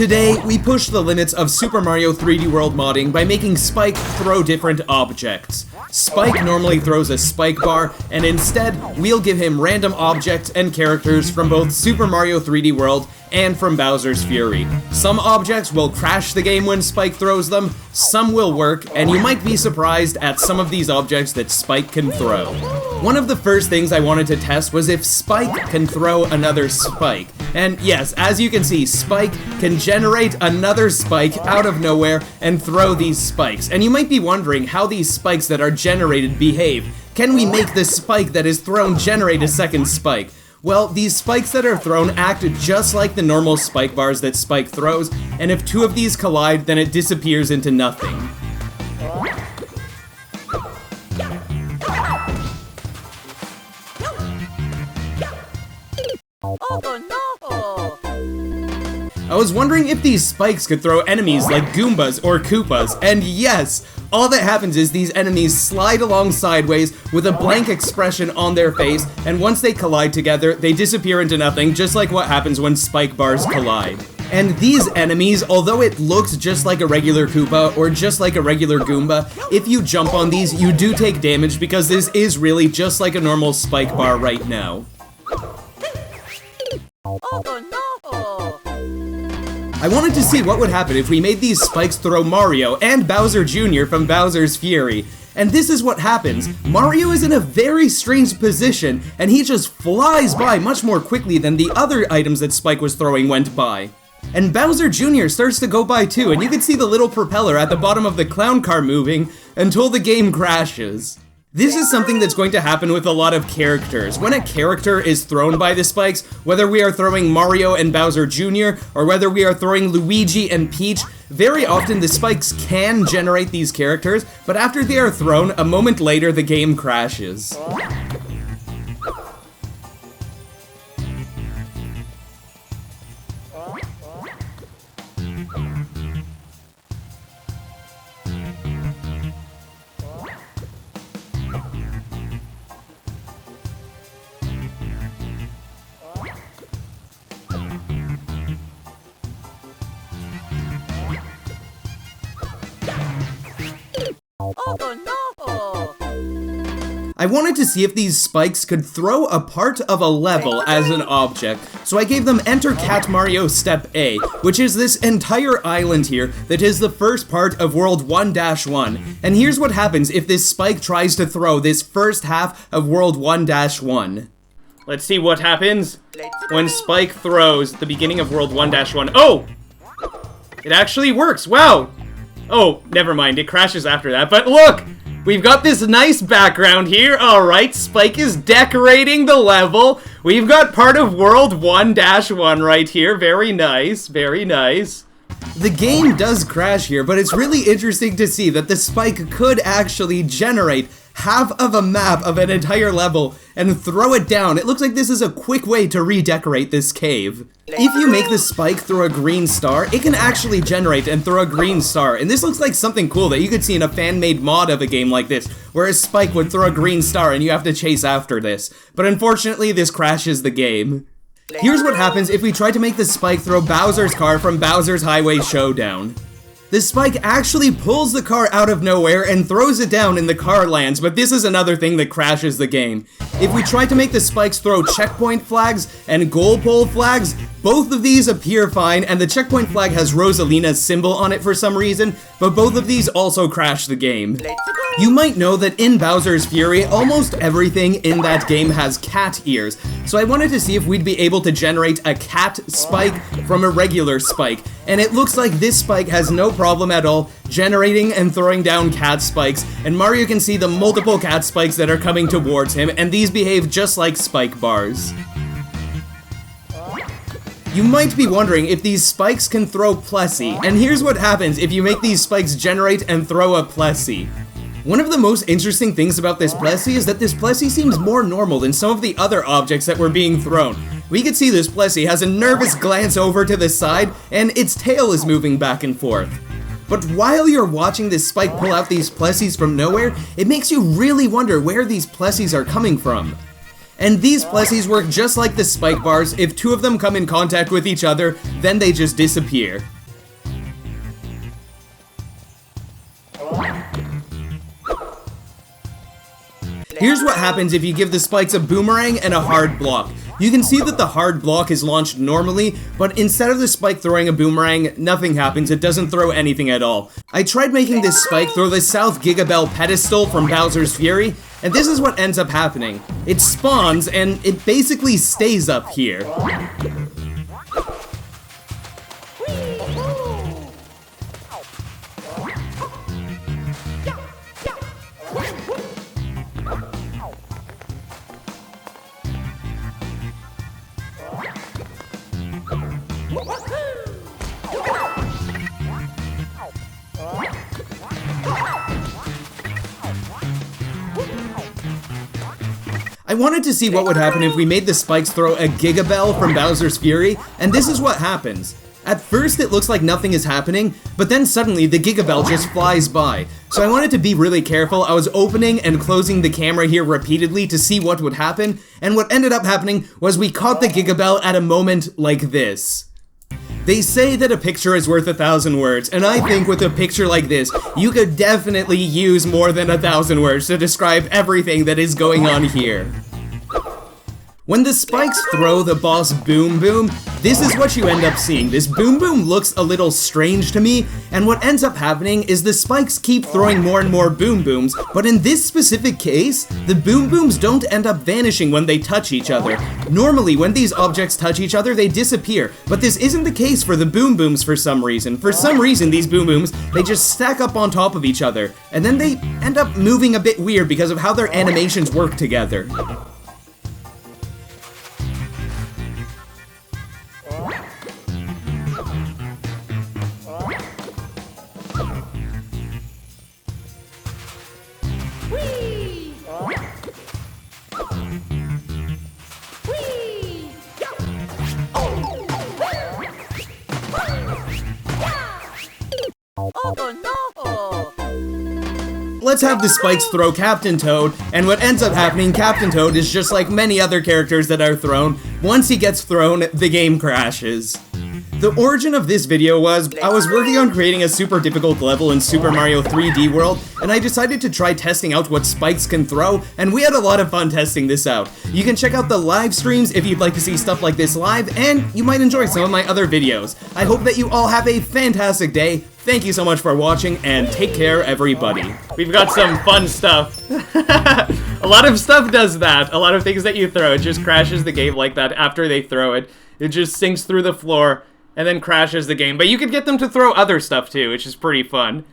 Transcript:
Today, we push the limits of Super Mario 3D World modding by making Spike throw different objects. Spike normally throws a spike bar, and instead, we'll give him random objects and characters from both Super Mario 3D World and from Bowser's Fury. Some objects will crash the game when Spike throws them, some will work, and you might be surprised at some of these objects that Spike can throw. One of the first things I wanted to test was if Spike can throw another Spike. And yes, as you can see, Spike can generate another Spike out of nowhere and throw these spikes. And you might be wondering how these spikes that are generated behave. Can we make the spike that is thrown generate a second spike? Well, these spikes that are thrown act just like the normal spike bars that Spike throws, and if two of these collide, then it disappears into nothing. Oh no! I was wondering if these spikes could throw enemies like Goombas or Koopas, and yes! All that happens is these enemies slide along sideways with a blank expression on their face, and once they collide together, they disappear into nothing, just like what happens when spike bars collide. And these enemies, although it looks just like a regular Koopa or just like a regular Goomba, if you jump on these, you do take damage because this is really just like a normal spike bar right now. Oh no! I wanted to see what would happen if we made these spikes throw Mario and Bowser Jr. from Bowser's Fury. And this is what happens. Mario is in a very strange position, and he just flies by much more quickly than the other items that Spike was throwing went by. And Bowser Jr. starts to go by too, and you can see the little propeller at the bottom of the clown car moving until the game crashes. This is something that's going to happen with a lot of characters. When a character is thrown by the spikes, whether we are throwing Mario and Bowser Jr., or whether we are throwing Luigi and Peach, very often the spikes can generate these characters, but after they are thrown, a moment later the game crashes. Oh no! I wanted to see if these spikes could throw a part of a level as an object, so I gave them Enter Cat Mario Step A, which is this entire island here that is the first part of World 1-1. And here's what happens if this spike tries to throw this first half of World 1-1. Let's see what happens when Spike throws the beginning of World 1-1. Oh! It actually works, wow! Oh, never mind, it crashes after that, but look! We've got this nice background here, alright, Spike is decorating the level. We've got part of World 1-1 right here, very nice, very nice. The game does crash here, but it's really interesting to see that the spike could actually generate half of a map of an entire level and throw it down. It looks like this is a quick way to redecorate this cave. If you make the spike throw a green star, it can actually generate and throw a green star. And this looks like something cool that you could see in a fan-made mod of a game like this, where a spike would throw a green star and you have to chase after this. But unfortunately, this crashes the game. Here's what happens if we try to make the spike throw Bowser's car from Bowser's Highway Showdown. The spike actually pulls the car out of nowhere and throws it down and the car lands, but this is another thing that crashes the game. If we try to make the spikes throw checkpoint flags and goal pole flags, both of these appear fine, and the checkpoint flag has Rosalina's symbol on it for some reason, but both of these also crash the game. You might know that in Bowser's Fury, almost everything in that game has cat ears, so I wanted to see if we'd be able to generate a cat spike from a regular spike, and it looks like this spike has no problem at all generating and throwing down cat spikes, and Mario can see the multiple cat spikes that are coming towards him, and these behave just like spike bars. You might be wondering if these spikes can throw Plessie, and here's what happens if you make these spikes generate and throw a Plessie. One of the most interesting things about this Plessie is that this Plessie seems more normal than some of the other objects that were being thrown. We can see this Plessie has a nervous glance over to the side, and its tail is moving back and forth. But while you're watching this spike pull out these Plessies from nowhere, it makes you really wonder where these Plessies are coming from. And these Plessies work just like the spike bars. If two of them come in contact with each other, then they just disappear. Here's what happens if you give the spikes a boomerang and a hard block. You can see that the hard block is launched normally, but instead of the spike throwing a boomerang, nothing happens. It doesn't throw anything at all. I tried making this spike throw the South Giga Bell pedestal from Bowser's Fury, and this is what ends up happening. It spawns, and it basically stays up here. I wanted to see what would happen if we made the spikes throw a Giga Bell from Bowser's Fury, and this is what happens. At first it looks like nothing is happening, but then suddenly the Giga Bell just flies by. So I wanted to be really careful. I was opening and closing the camera here repeatedly to see what would happen, and what ended up happening was we caught the Giga Bell at a moment like this. They say that a picture is worth 1,000 words, and I think with a picture like this, you could definitely use more than 1,000 words to describe everything that is going on here. When the spikes throw the boss Boom Boom, this is what you end up seeing. This Boom Boom looks a little strange to me, and what ends up happening is the spikes keep throwing more and more Boom Booms, but in this specific case, the Boom Booms don't end up vanishing when they touch each other. Normally, when these objects touch each other, they disappear, but this isn't the case for the Boom Booms for some reason. For some reason, these Boom Booms, they just stack up on top of each other, and then they end up moving a bit weird because of how their animations work together. Oh no! Let's have the spikes throw Captain Toad, and what ends up happening, Captain Toad is just like many other characters that are thrown. Once he gets thrown, the game crashes. The origin of this video was, I was working on creating a super difficult level in Super Mario 3D World, and I decided to try testing out what spikes can throw, and we had a lot of fun testing this out. You can check out the live streams if you'd like to see stuff like this live, and you might enjoy some of my other videos. I hope that you all have a fantastic day. Thank you so much for watching, and take care, everybody. We've got some fun stuff. A lot of stuff does that. A lot of things that you throw, it just crashes the game like that after they throw it. It just sinks through the floor and then crashes the game. But you could get them to throw other stuff too, which is pretty fun.